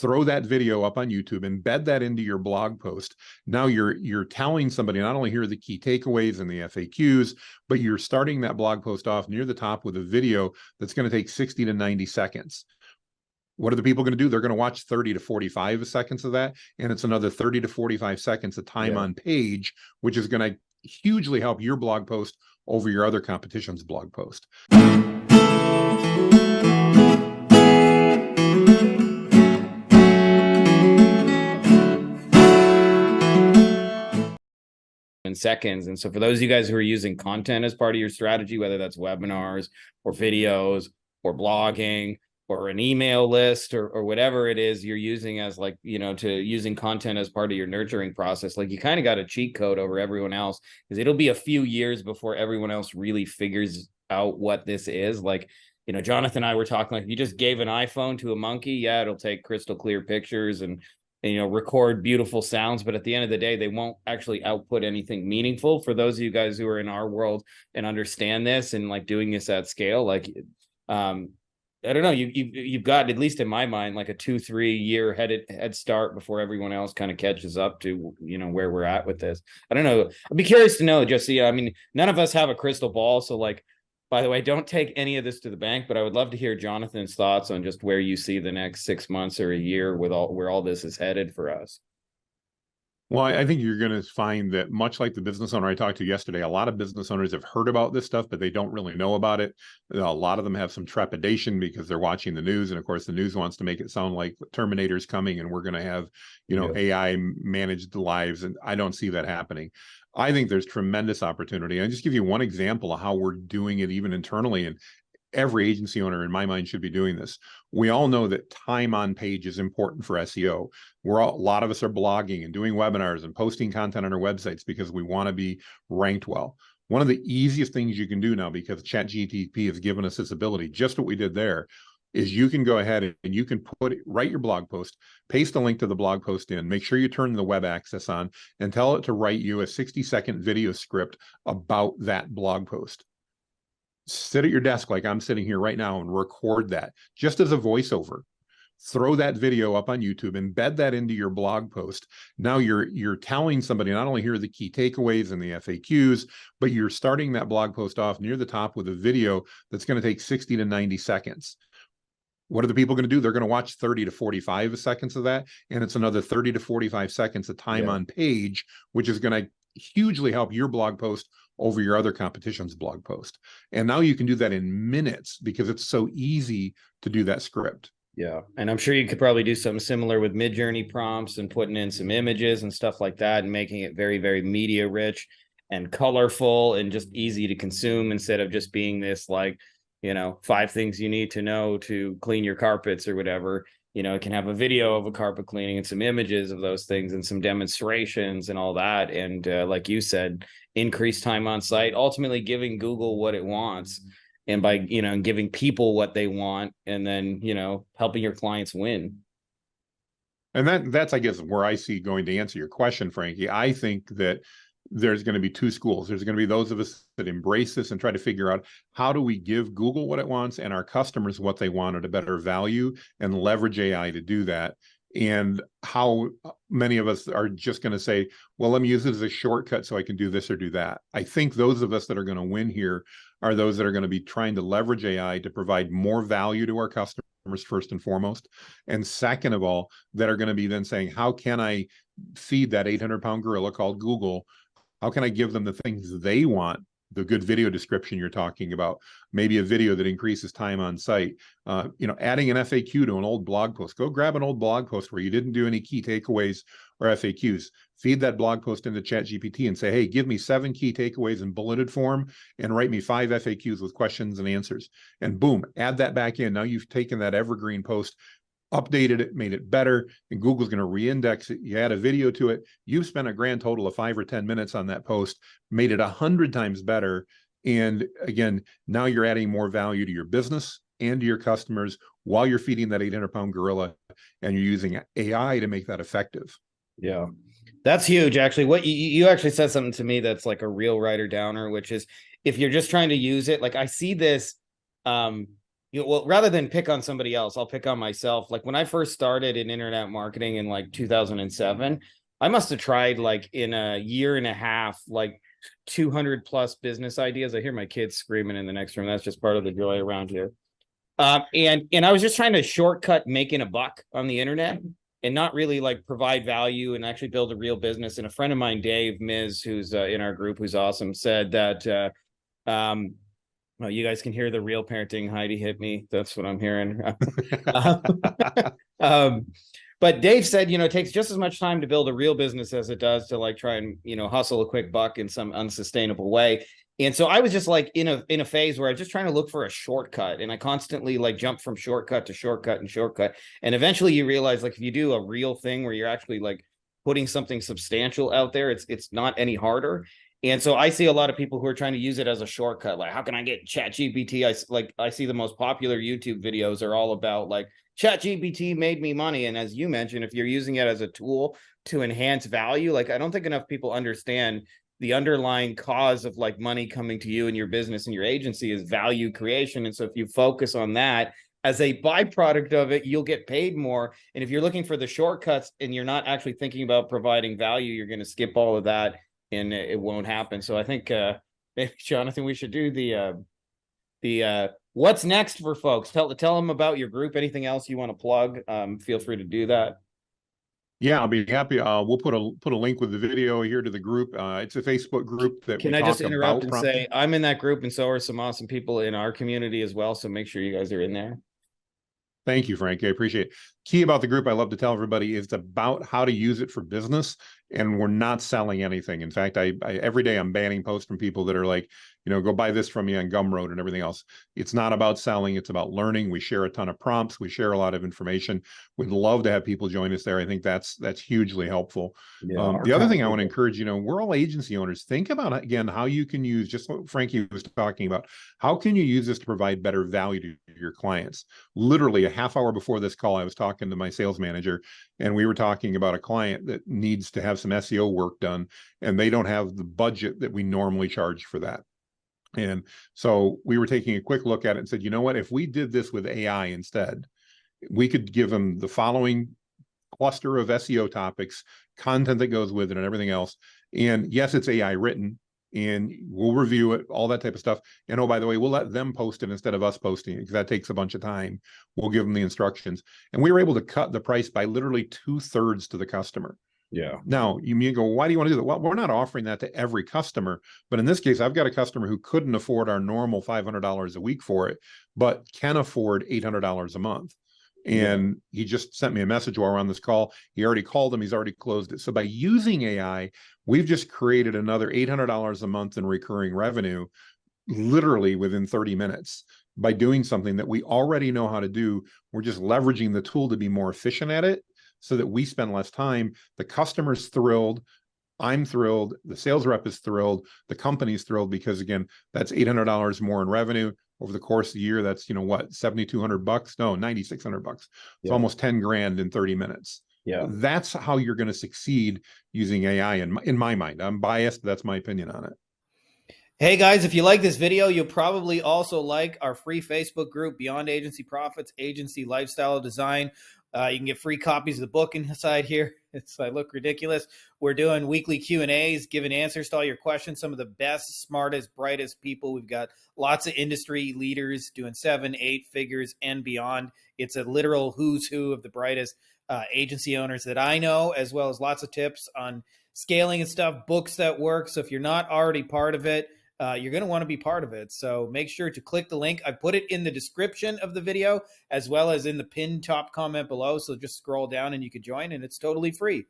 throw that video up on YouTube, embed that into your blog post. Now you're telling somebody not only here are the key takeaways and the FAQs, but you're starting that blog post off near the top with a video that's going to take 60 to 90 seconds. What are the people going to do? They're going to watch 30 to 45 seconds of that, and it's another 30 to 45 seconds of time on page, which is going to hugely help your blog post over your other competition's blog post. In seconds. And so for those of you guys who are using content as part of your strategy, whether that's webinars or videos or blogging or an email list or whatever it is you're using as like, to using content as part of your nurturing process, like you kind of got a cheat code over everyone else, because it'll be a few years before everyone else really figures out what this is. Like, Jonathan and I were talking, like, if you just gave an iPhone to a monkey, yeah, it'll take crystal clear pictures and record beautiful sounds, but at the end of the day, they won't actually output anything meaningful. For those of you guys who are in our world and understand this and like doing this at scale, like, I don't know, you've got, at least in my mind, like a 2-3 year head start before everyone else kind of catches up to, where we're at with this. I don't know. I'd be curious to know, Jesse. I mean, none of us have a crystal ball. So like, by the way, don't take any of this to the bank, but I would love to hear Jonathan's thoughts on just where you see the next 6 months or a year with where all this is headed for us. Well, I think you're going to find that, much like the business owner I talked to yesterday, a lot of business owners have heard about this stuff, but they don't really know about it. A lot of them have some trepidation because they're watching the news. And of course, the news wants to make it sound like Terminator's coming and we're going to have, AI managed lives. And I don't see that happening. I think there's tremendous opportunity. I'll just give you one example of how we're doing it even internally. And every agency owner in my mind should be doing this. We all know that time on page is important for SEO. A lot of us are blogging and doing webinars and posting content on our websites because we want to be ranked well. One of the easiest things you can do now, because ChatGPT has given us this ability, just what we did there, is you can go ahead and you can write your blog post, paste a link to the blog post in, make sure you turn the web access on, and tell it to write you a 60-second video script about that blog post. Sit at your desk like I'm sitting here right now and record that just as a voiceover. Throw that video up on YouTube, embed that into your blog post. Now you're telling somebody not only here are the key takeaways and the FAQs, but you're starting that blog post off near the top with a video that's going to take 60 to 90 seconds. What are the people going to do? They're going to watch 30 to 45 seconds of that, and it's another 30 to 45 seconds of time on page, which is going to hugely help your blog post over your other competition's blog post. And now you can do that in minutes because it's so easy to do that script. Yeah. And I'm sure you could probably do something similar with Midjourney prompts and putting in some images and stuff like that and making it very, very media rich and colorful and just easy to consume, instead of just being this like, 5 things you need to know to clean your carpets or whatever. It can have a video of a carpet cleaning and some images of those things and some demonstrations and all that. And like you said, increase time on site, ultimately giving Google what it wants. And by, giving people what they want, and then, helping your clients win. And that's, I guess, where I see going to answer your question, Frankie. I think that there's going to be 2 schools. There's going to be those of us that embrace this and try to figure out, how do we give Google what it wants and our customers what they want at a better value, and leverage AI to do that. And how many of us are just going to say, well, let me use it as a shortcut so I can do this or do that. I think those of us that are going to win here are those that are going to be trying to leverage AI to provide more value to our customers, first and foremost. And second of all, that are going to be then saying, how can I feed that 800-pound gorilla called Google? How can I give them the things they want? The good video description you're talking about, maybe a video that increases time on site, adding an FAQ to an old blog post. Go grab an old blog post where you didn't do any key takeaways or FAQs. Feed that blog post into ChatGPT and say, hey, give me 7 key takeaways in bulleted form and write me 5 FAQs with questions and answers. And boom, add that back in. Now you've taken that evergreen post, updated it, made it better, and Google's going to reindex it. You add a video to it. You've spent a grand total of 5 or 10 minutes on that post, made it 100 times better. And again, now you're adding more value to your business and to your customers while you're feeding that 800-pound gorilla, and you're using AI to make that effective. Yeah, that's huge. Actually, what you actually said something to me that's like a real writer downer, which is, if you're just trying to use it, like I see this, well, rather than pick on somebody else, I'll pick on myself. Like when I first started in internet marketing in like 2007, I must have tried like in a year and a half, like 200 plus business ideas. I hear my kids screaming in the next room. That's just part of the joy around here. And I was just trying to shortcut making a buck on the internet and not really like provide value and actually build a real business. And a friend of mine, Dave Miz, who's in our group, who's awesome, said that well, you guys can hear the real parenting. Heidi hit me. That's what I'm hearing. um, but Dave said, it takes just as much time to build a real business as it does to like try and, hustle a quick buck in some unsustainable way. And so I was just like in a phase where I was just trying to look for a shortcut, and I constantly like jumped from shortcut to shortcut and shortcut. And eventually you realize like if you do a real thing where you're actually like putting something substantial out there, it's not any harder. And so I see a lot of people who are trying to use it as a shortcut. Like, how can I get ChatGPT? I see the most popular YouTube videos are all about like ChatGPT made me money. And as you mentioned, if you're using it as a tool to enhance value, like I don't think enough people understand the underlying cause of like money coming to you and your business and your agency is value creation. And so if you focus on that as a byproduct of it, you'll get paid more. And if you're looking for the shortcuts and you're not actually thinking about providing value, you're going to skip all of that and it won't happen. So I think maybe Jonathan, we should do the what's next for folks. Tell them about your group. Anything else you want to plug? Feel free to do that. Yeah, I'll be happy. We'll put a link with the video here to the group. It's a Facebook group that Can we I just talk interrupt about and prompting. say I'm in that group, and so are some awesome people in our community as well. So make sure you guys are in there. Thank you, Frank. I appreciate it. Key about the group, I love to tell everybody, is about how to use it for business. And we're not selling anything. In fact, I every day I'm banning posts from people that are like, go buy this from me on Gumroad and everything else. It's not about selling. It's about learning. We share a ton of prompts. We share a lot of information. We'd love to have people join us there. I think that's hugely helpful. Yeah. The other thing I want to encourage, we're all agency owners. Think about, again, how you can use, just what Frankie was talking about, how can you use this to provide better value to your clients? Literally a half hour before this call, I was talking to my sales manager, and we were talking about a client that needs to have some SEO work done, and they don't have the budget that we normally charge for that. And so we were taking a quick look at it and said, you know what, if we did this with AI instead, we could give them the following cluster of SEO topics, content that goes with it, and everything else. And yes, it's AI written, and we'll review it, all that type of stuff. And oh, by the way, we'll let them post it instead of us posting it because that takes a bunch of time. We'll give them the instructions. And we were able to cut the price by literally 2/3 to the customer. Yeah. Now, you may go, why do you want to do that? Well, we're not offering that to every customer. But in this case, I've got a customer who couldn't afford our normal $500 a week for it, but can afford $800 a month. And he just sent me a message while we're on this call. He already called him. He's already closed it. So by using AI, we've just created another $800 a month in recurring revenue, literally within 30 minutes by doing something that we already know how to do. We're just leveraging the tool to be more efficient at it so that we spend less time. The customer's thrilled. I'm thrilled. The sales rep is thrilled. The company's thrilled because, again, that's $800 more in revenue. Over the course of the year, that's, what, $7,200? No, $9,600. It's almost 10 grand in 30 minutes. Yeah. That's how you're going to succeed using AI in my mind. I'm biased, but that's my opinion on it. Hey guys, if you like this video, you'll probably also like our free Facebook group, Beyond Agency Profits, Agency Lifestyle Design. You can get free copies of the book inside here. I look ridiculous. We're doing weekly Q&As, giving answers to all your questions. Some of the best, smartest, brightest people. We've got lots of industry leaders doing 7, 8 figures and beyond. It's a literal who's who of the brightest agency owners that I know, as well as lots of tips on scaling and stuff, books that work. So if you're not already part of it, you're going to want to be part of it. So make sure to click the link. I put it in the description of the video as well as in the pinned top comment below. So just scroll down and you can join, and it's totally free.